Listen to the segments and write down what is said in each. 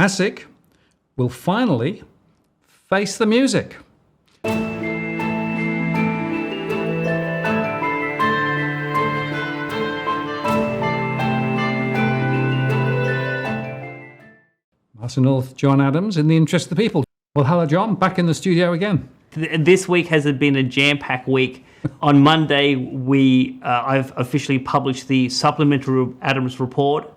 ASIC will finally face the music. Martin North, John Adams, in the interest of the people. Well, hello, John. Back in the studio again. This week has been a jam-packed week. On Monday, I've officially published the supplementary Adams report,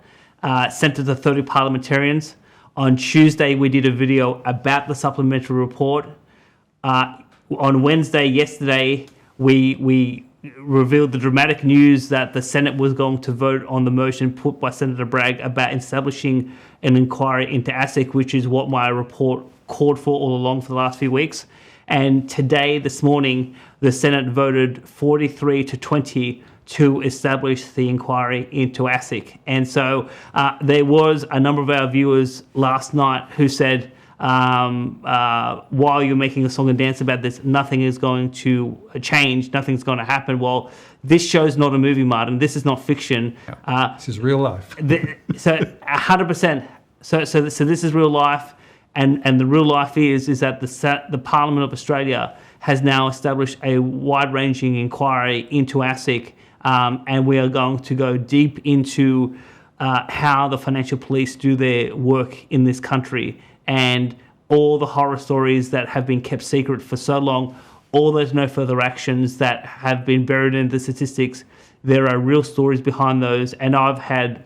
sent to the 30 parliamentarians. On Tuesday, we did a video about the supplementary report. On Wednesday, yesterday, we revealed the dramatic news that the Senate was going to vote on the motion put by Senator Bragg about establishing an inquiry into ASIC, which is what my report called for all along for the last few weeks. And today, this morning, the Senate voted 43-20 to establish the inquiry into ASIC. And so there was a number of our viewers last night who said, while you're making a song and dance about this, nothing is going to change, nothing's going to happen. Well, this show's not a movie, Martin. This is not fiction. This is real life. So 100%. So this is real life. And the real life is that the Parliament of Australia has now established a wide-ranging inquiry into ASIC, and we are going to go deep into how the financial police do their work in this country, and all the horror stories that have been kept secret for so long, all those no further actions that have been buried in the statistics. There are real stories behind those, and I've had,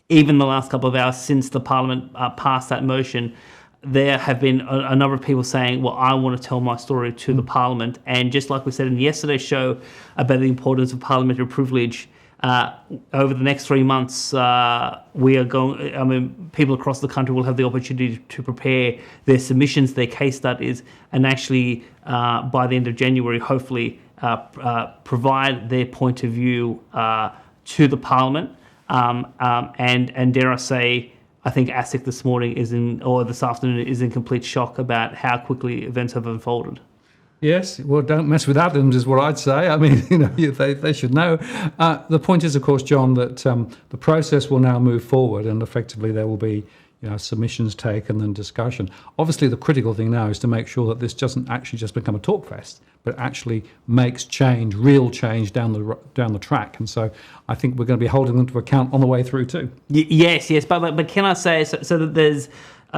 even the last couple of hours since the Parliament passed that motion, there have been a number of people saying, well, I want to tell my story to the Parliament. And just like we said in yesterday's show about the importance of parliamentary privilege, over the next 3 months, people across the country will have the opportunity to prepare their submissions, their case studies, and actually, by the end of January, hopefully, provide their point of view to the Parliament. And dare I say, I think ASIC this morning this afternoon is in complete shock about how quickly events have unfolded. Yes, well, don't mess with Adams is what I'd say. I mean, they should know. The point is, of course, John, that the process will now move forward, and effectively there will be, submissions taken and discussion. Obviously, the critical thing now is to make sure that this doesn't actually just become a talk fest, but actually makes change, real change down the track. And so, I think we're going to be holding them to account on the way through too. Yes, but can I say so that there's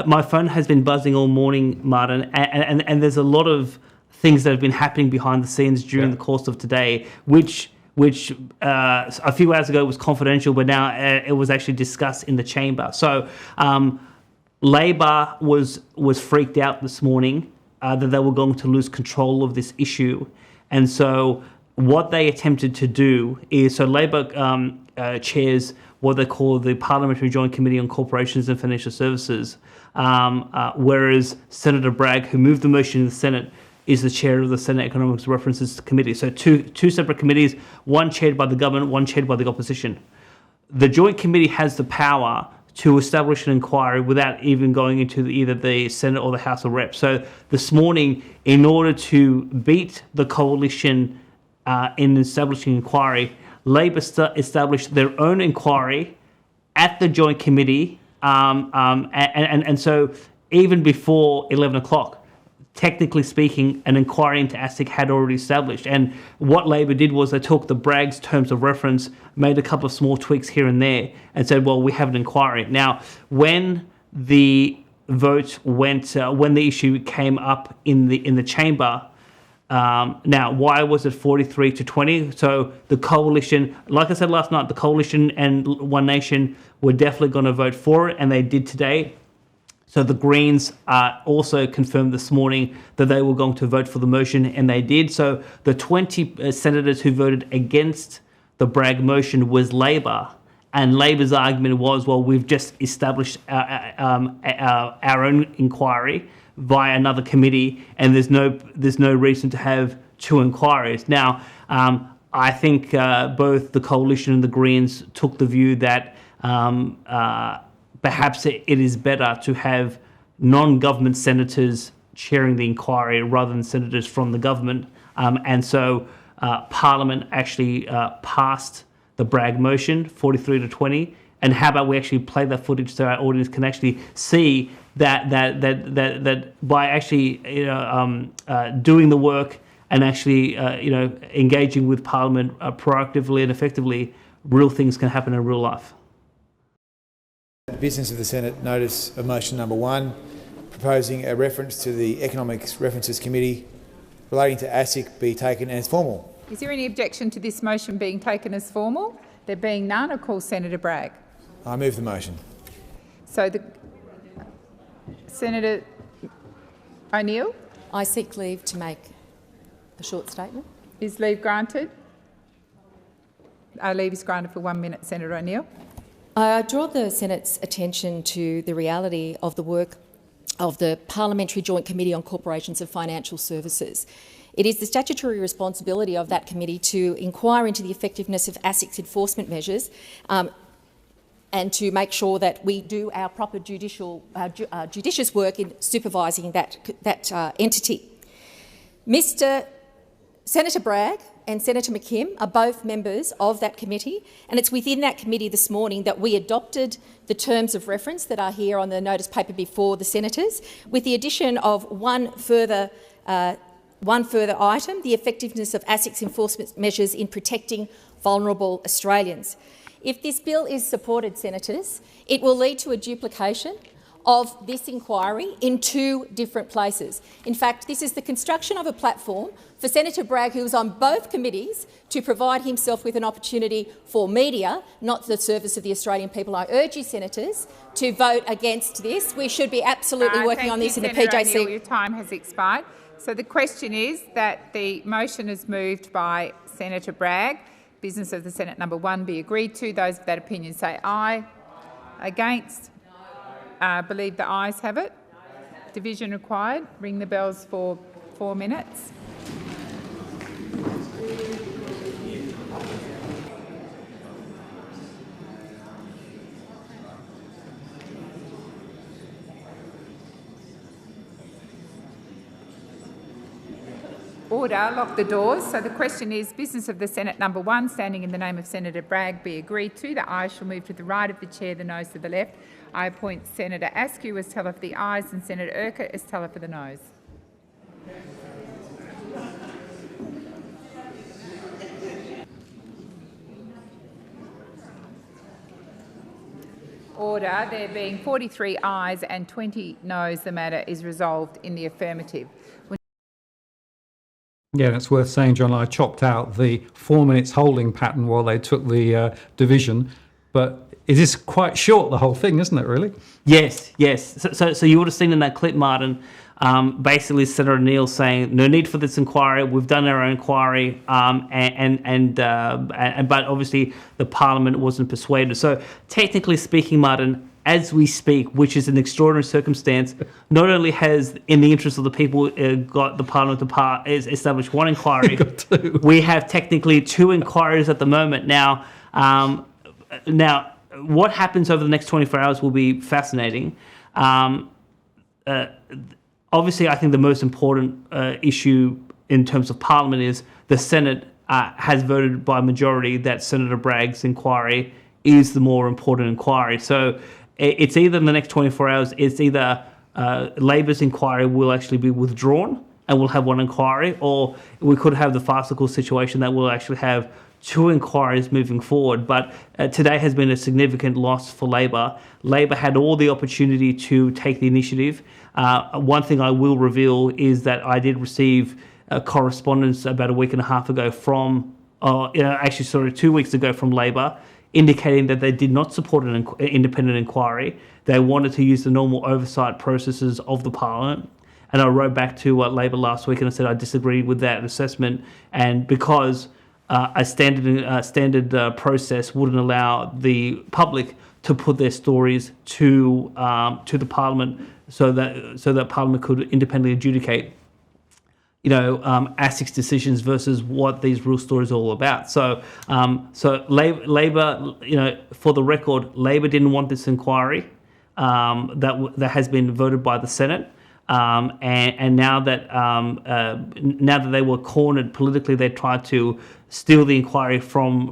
my phone has been buzzing all morning, Martin, and there's a lot of things that have been happening behind the scenes during the course of today, which a few hours ago was confidential, but now it was actually discussed in the chamber. So Labor was freaked out this morning that they were going to lose control of this issue. And so what they attempted to do is, so Labor chairs what they call the Parliamentary Joint Committee on Corporations and Financial Services, whereas Senator Bragg, who moved the motion in the Senate, is the chair of the Senate Economics References Committee. So two separate committees, one chaired by the government, one chaired by the opposition. The Joint Committee has the power to establish an inquiry without even going into either the Senate or the House of Reps. So this morning, in order to beat the coalition in establishing an inquiry, Labor established their own inquiry at the Joint Committee, and so even before 11 o'clock, technically speaking, an inquiry into ASIC had already established. And what Labor did was they took the Bragg's terms of reference, made a couple of small tweaks here and there, and said, well, we have an inquiry. Now, when the vote went, when the issue came up in the chamber, now, why was it 43-20? So the coalition, like I said last night, the coalition and One Nation were definitely going to vote for it, and they did today. So the Greens also confirmed this morning that they were going to vote for the motion, and they did. So the 20 senators who voted against the Bragg motion was Labor, and Labor's argument was, well, we've just established our own inquiry via another committee, and there's no reason to have two inquiries. Now, I think both the coalition and the Greens took the view that perhaps it is better to have non-government senators chairing the inquiry rather than senators from the government. And so Parliament actually passed the Bragg motion, 43-20, And how about we actually play that footage so our audience can actually see that by actually doing the work and actually engaging with Parliament proactively and effectively, real things can happen in real life. The business of the Senate notice of motion number 1, proposing a reference to the Economics References Committee relating to ASIC be taken as formal. Is there any objection to this motion being taken as formal? There being none, I call Senator Bragg. I move the motion. So Senator O'Neill? I seek leave to make a short statement. Is leave granted? Leave is granted for 1 minute, Senator O'Neill. I draw the Senate's attention to the reality of the work of the Parliamentary Joint Committee on Corporations and Financial Services. It is the statutory responsibility of that committee to inquire into the effectiveness of ASIC's enforcement measures and to make sure that we do our proper judicious work in supervising that entity. Mr. Senator Bragg and Senator McKim are both members of that committee, and it's within that committee this morning that we adopted the terms of reference that are here on the notice paper before the senators, with the addition of one further item, the effectiveness of ASIC's enforcement measures in protecting vulnerable Australians. If this bill is supported, senators, it will lead to a duplication of this inquiry in 2 different places. In fact, this is the construction of a platform for Senator Bragg, who is on both committees, to provide himself with an opportunity for media, not the service of the Australian people. I urge you, senators, to vote against this. We should be absolutely working on this in the PJC. O'Neill, your time has expired. So the question is that the motion is moved by Senator Bragg. Business of the Senate number 1 be agreed to. Those of that opinion say aye. Against? Believe the ayes have it. Division required. Ring the bells for 4 minutes. Order. Lock the doors. So the question is, business of the Senate number 1, standing in the name of Senator Bragg, be agreed to. The ayes shall move to the right of the chair, the noes to the left. I appoint Senator Askew as teller for the ayes and Senator Urquhart as teller for the noes. Order. There being 43 ayes and 20 noes, the matter is resolved in the affirmative. Yeah, and it's worth saying, John, I chopped out the 4 minutes holding pattern while they took the division, but it is quite short, the whole thing, isn't it, really? Yes. So you would have seen in that clip, Martin, basically Senator O'Neill saying, no need for this inquiry, we've done our own inquiry, but obviously the Parliament wasn't persuaded. So technically speaking, Martin, as we speak, which is an extraordinary circumstance, not only has, in the interest of the people, got the Parliament to establish one inquiry, we have technically 2 inquiries at the moment. Now, what happens over the next 24 hours will be fascinating. Obviously, I think the most important issue in terms of Parliament is the Senate has voted by majority that Senator Bragg's inquiry is the more important inquiry. So it's either in the next 24 hours, it's either Labor's inquiry will actually be withdrawn and we'll have one inquiry, or we could have the farcical situation that we'll actually have 2 inquiries moving forward. But today has been a significant loss for Labor. Labor had all the opportunity to take the initiative. One thing I will reveal is that I did receive correspondence about a week and a half ago from, 2 weeks ago from Labor, indicating that they did not support an independent inquiry. They wanted to use the normal oversight processes of the Parliament. And I wrote back to Labor last week and I said I disagreed with that assessment, and because a standard process wouldn't allow the public to put their stories to the Parliament, so that Parliament could independently adjudicate, ASIC's decisions versus what these real stories are all about. So Labor, for the record, Labor didn't want this inquiry that has been voted by the Senate. And now that they were cornered politically, they tried to steal the inquiry from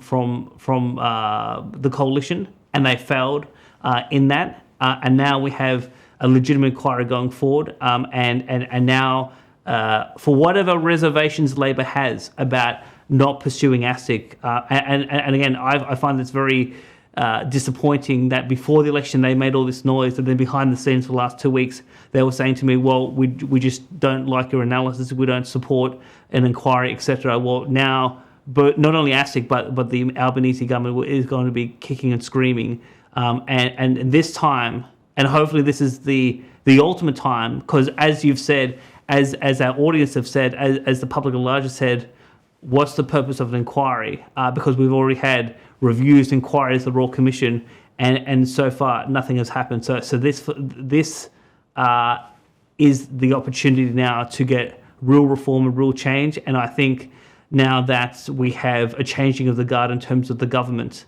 the coalition and they failed in that. And now we have a legitimate inquiry going forward. And now, for whatever reservations Labor has about not pursuing ASIC, and again, I find this very disappointing that before the election they made all this noise, and then behind the scenes for the last 2 weeks they were saying to me, well, we just don't like your analysis, we don't support an inquiry, etc. Well, now, but not only ASIC but the Albanese government is going to be kicking and screaming, and this time, and hopefully this is the ultimate time, because as you've said, as our audience have said, as the public at large has said, what's the purpose of an inquiry? Because we've already had reviews, inquiries, the Royal Commission, and so far nothing has happened. So this is the opportunity now to get real reform and real change. And I think now that we have a changing of the guard in terms of the government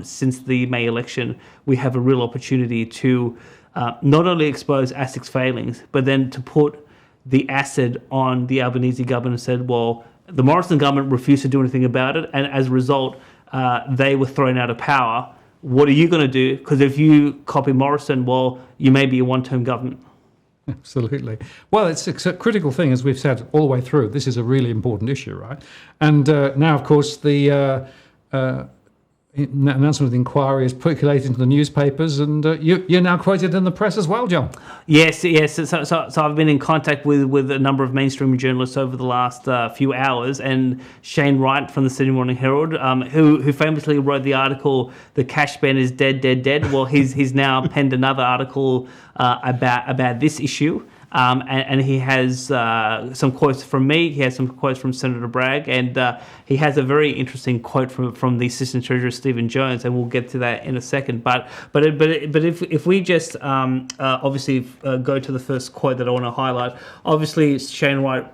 since the May election, we have a real opportunity to not only expose ASIC's failings, but then to put the acid on the Albanese government and said, well, the Morrison government refused to do anything about it, and as a result, they were thrown out of power. What are you going to do? Because if you copy Morrison, well, you may be a one-term government. Absolutely. Well, it's a critical thing, as we've said all the way through. This is a really important issue, right? And now, of course, the announcement of the inquiry is percolated into the newspapers, and you're now quoted in the press as well, John. Yes. So I've been in contact with a number of mainstream journalists over the last few hours, and Shane Wright from the Sydney Morning Herald, who famously wrote the article "The Cash Ban is dead." Well, he's now penned another article about this issue. And he has some quotes from me. He has some quotes from Senator Bragg, and he has a very interesting quote from the Assistant Treasurer Stephen Jones, and we'll get to that in a second. But if we just obviously go to the first quote that I want to highlight, obviously Shane Wright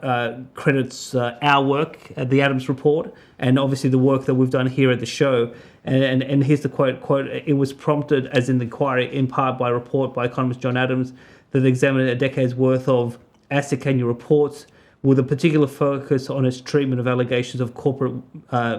credits our work at the Adams Report, and obviously the work that we've done here at the show. And here's the quote: "It was prompted, as in the inquiry, in part by a report by economist John Adams that examined a decade's worth of ASIC annual reports with a particular focus on its treatment of allegations of corporate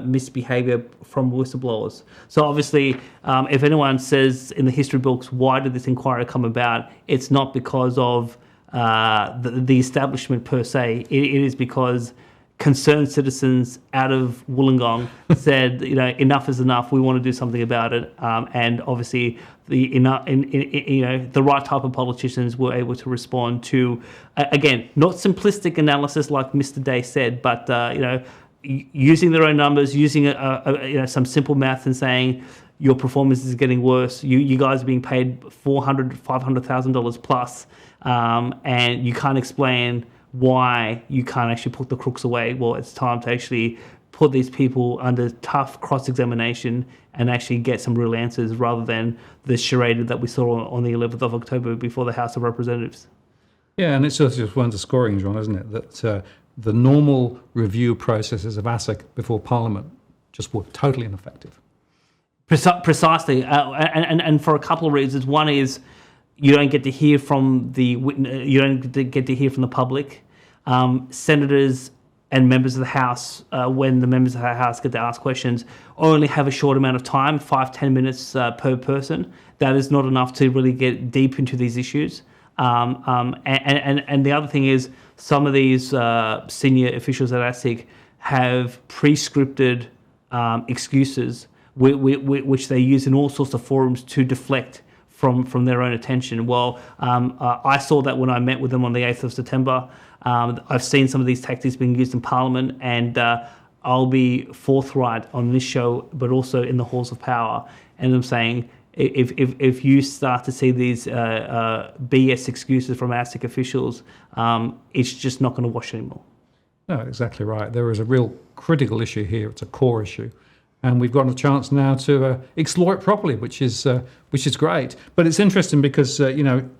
misbehaviour from whistleblowers." So obviously, if anyone says in the history books, why did this inquiry come about, it's not because of the establishment per se. It is because concerned citizens out of Wollongong said, enough is enough. We want to do something about it, and obviously, the right type of politicians were able to respond to, again, not simplistic analysis like Mr. Day said, but using their own numbers, using some simple math and saying your performance is getting worse. You guys are being paid $500,000 plus, and you can't explain why you can't actually put the crooks away. Well, it's time to actually put these people under tough cross-examination and actually get some real answers rather than the charade that we saw on the 11th of October before the House of Representatives. Yeah, and it's just underscoring, John, isn't it, that the normal review processes of ASIC before Parliament just were totally ineffective. Precisely, and for a couple of reasons. One is you don't get to hear from the public. Senators and members of the House, when the members of the House get to ask questions, only have a short amount of time, 5-10 minutes per person. That is not enough to really get deep into these issues. And the other thing is, some of these senior officials at ASIC have pre-scripted excuses which they use in all sorts of forums to deflect from their own attention. Well, I saw that when I met with them on the 8th of September. I've seen some of these tactics being used in Parliament, and I'll be forthright on this show, but also in the halls of power. And I'm saying, if you start to see these BS excuses from ASIC officials, it's just not going to wash anymore. No, exactly right. There is a real critical issue here. It's a core issue. And we've got a chance now to explore it properly, which is great. But it's interesting because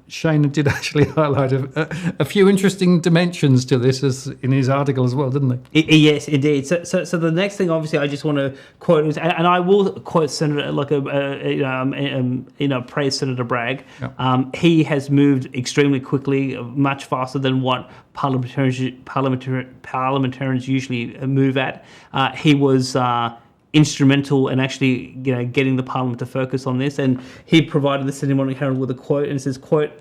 Shane did actually highlight a few interesting dimensions to this as in his article as well, didn't he? Yes, indeed. So the next thing, obviously, I just want to quote, and I will quote Senator, praise Senator Bragg. Yep. He has moved extremely quickly, much faster than what parliamentarians usually move at. He was instrumental in actually, getting the Parliament to focus on this. And he provided the Sydney Morning Herald with a quote, and it says, quote,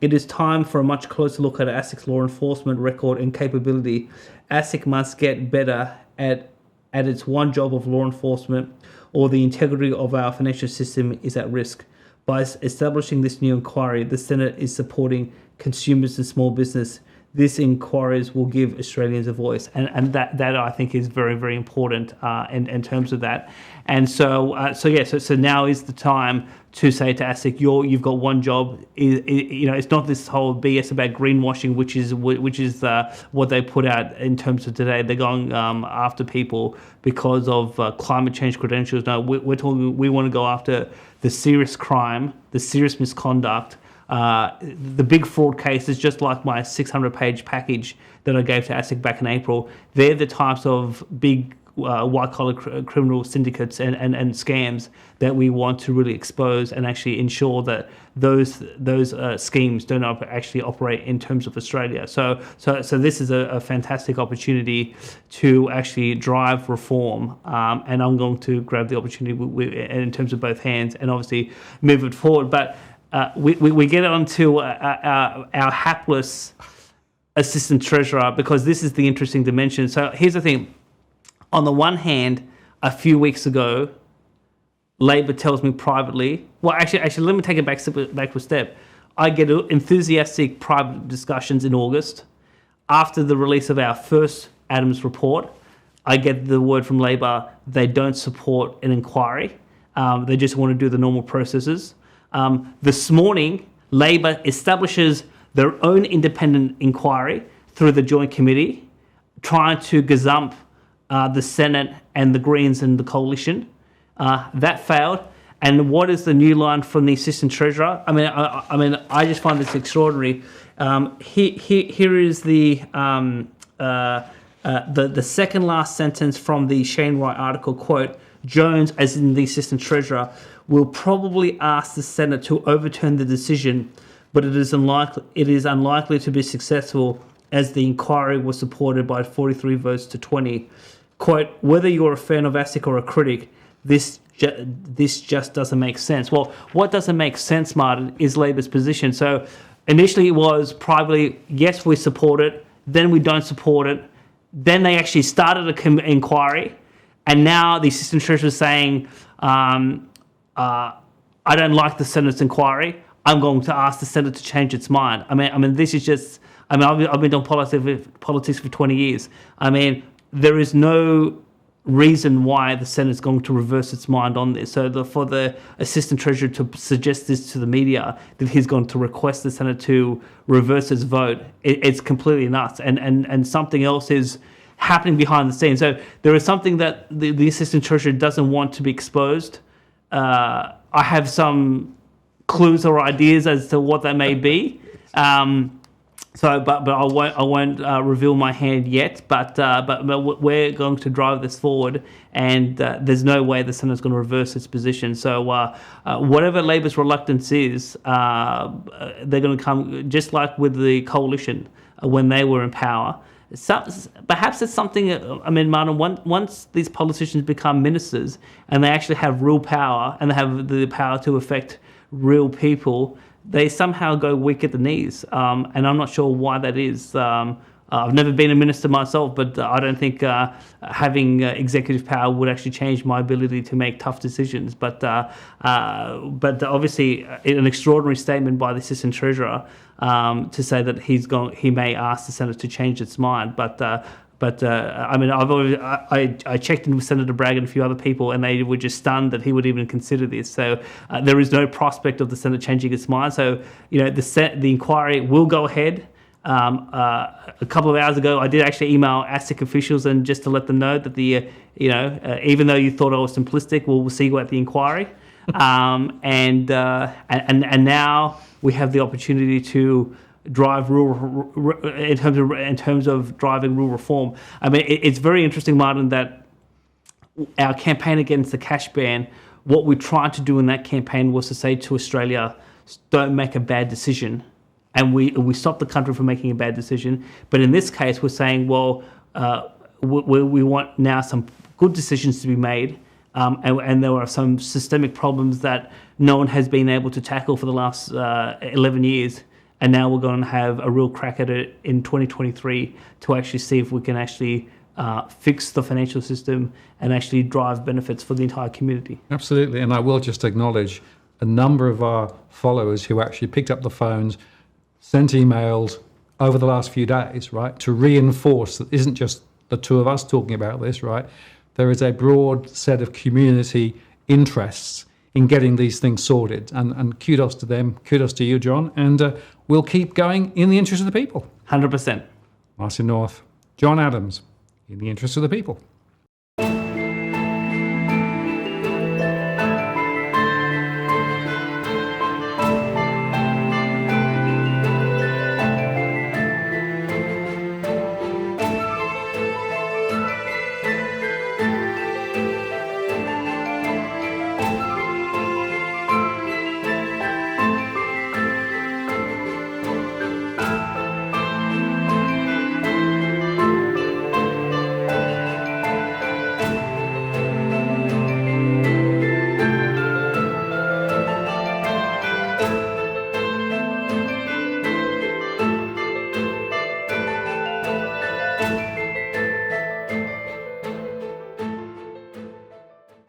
"It is time for a much closer look at ASIC's law enforcement record and capability. ASIC must get better at its one job of law enforcement, or the integrity of our financial system is at risk. By establishing this new inquiry, the Senate is supporting consumers and small business. These inquiries will give Australians a voice," and that I think is very, very important in terms of that. And so now is the time to say to ASIC, you've got one job. It's not this whole BS about greenwashing, which is what they put out in terms of today. They're going after people because of climate change credentials. No, we're talking. We want to go after the serious crime, the serious misconduct. The big fraud cases, just like my 600-page package that I gave to ASIC back in April, they're the types of big white-collar criminal syndicates and scams that we want to really expose and actually ensure that those schemes don't actually operate in terms of Australia. So this is a fantastic opportunity to actually drive reform, and I'm going to grab the opportunity in terms of both hands and obviously move it forward. But we get on to our hapless Assistant Treasurer, because this is the interesting dimension. So here's the thing. On the one hand, a few weeks ago, Labor tells me privately, well, actually, let me take it back a step. I get enthusiastic private discussions in August. After the release of our first Adams report, I get the word from Labor they don't support an inquiry. They just want to do the normal processes. This morning, Labor establishes their own independent inquiry through the Joint Committee, trying to gazump the Senate and the Greens and the Coalition. That failed. And what is the new line from the Assistant Treasurer? I just find this extraordinary. Here is the second last sentence from the Shane Wright article, quote, "Jones, as in the Assistant Treasurer, will probably ask the Senate to overturn the decision, but it is unlikely to be successful, as the inquiry was supported by 43 votes to 20. Quote, "Whether you're a fan of ASIC or a critic, this just doesn't make sense." Well, what doesn't make sense, Martin, is Labor's position. So initially it was privately, yes, we support it, then we don't support it, then they actually started an inquiry, and now the Assistant Treasurer is saying, I don't like the Senate's inquiry. I'm going to ask the Senate to change its mind. This is just. I've been doing politics for 20 years. There is no reason why the Senate's going to reverse its mind on this. So for the Assistant Treasurer to suggest this to the media, that he's going to request the Senate to reverse its vote, it's completely nuts. And something else is happening behind the scenes. So there is something that the Assistant Treasurer doesn't want to be exposed. I have some clues or ideas as to what that may be. But I won't reveal my hand yet. But we're going to drive this forward, and there's no way the Senate's going to reverse its position. So whatever Labor's reluctance is, they're going to come just like with the Coalition when they were in power. Perhaps it's something. Martin, once these politicians become ministers and they actually have real power and they have the power to affect real people, they somehow go weak at the knees, and I'm not sure why that is. I've never been a minister myself, but I don't think having executive power would actually change my ability to make tough decisions. But obviously, an extraordinary statement by the Assistant Treasurer to say that he may ask the Senate to change its mind. I checked in with Senator Bragg and a few other people, and they were just stunned that he would even consider this. So there is no prospect of the Senate changing its mind. So the inquiry will go ahead. A couple of hours ago, I did actually email ASIC officials and just to let them know that even though you thought I was simplistic, we'll see you at the inquiry. And now we have the opportunity to drive in terms of driving rural reform. It's very interesting, Martin, that our campaign against the cash ban, what we tried to do in that campaign was to say to Australia, don't make a bad decision. And we stopped the country from making a bad decision. But in this case, we're saying, well, we want now some good decisions to be made, and there are some systemic problems that no one has been able to tackle for the last 11 years. And now we're going to have a real crack at it in 2023 to actually see if we can actually fix the financial system and actually drive benefits for the entire community. Absolutely. And I will just acknowledge a number of our followers who actually picked up the phones, sent emails over the last few days, right, to reinforce that it isn't just the two of us talking about this, right? There is a broad set of community interests in getting these things sorted. And kudos to them, kudos to you, John. And we'll keep going in the interest of the people. 100%. Martin North, John Adams, in the interest of the people.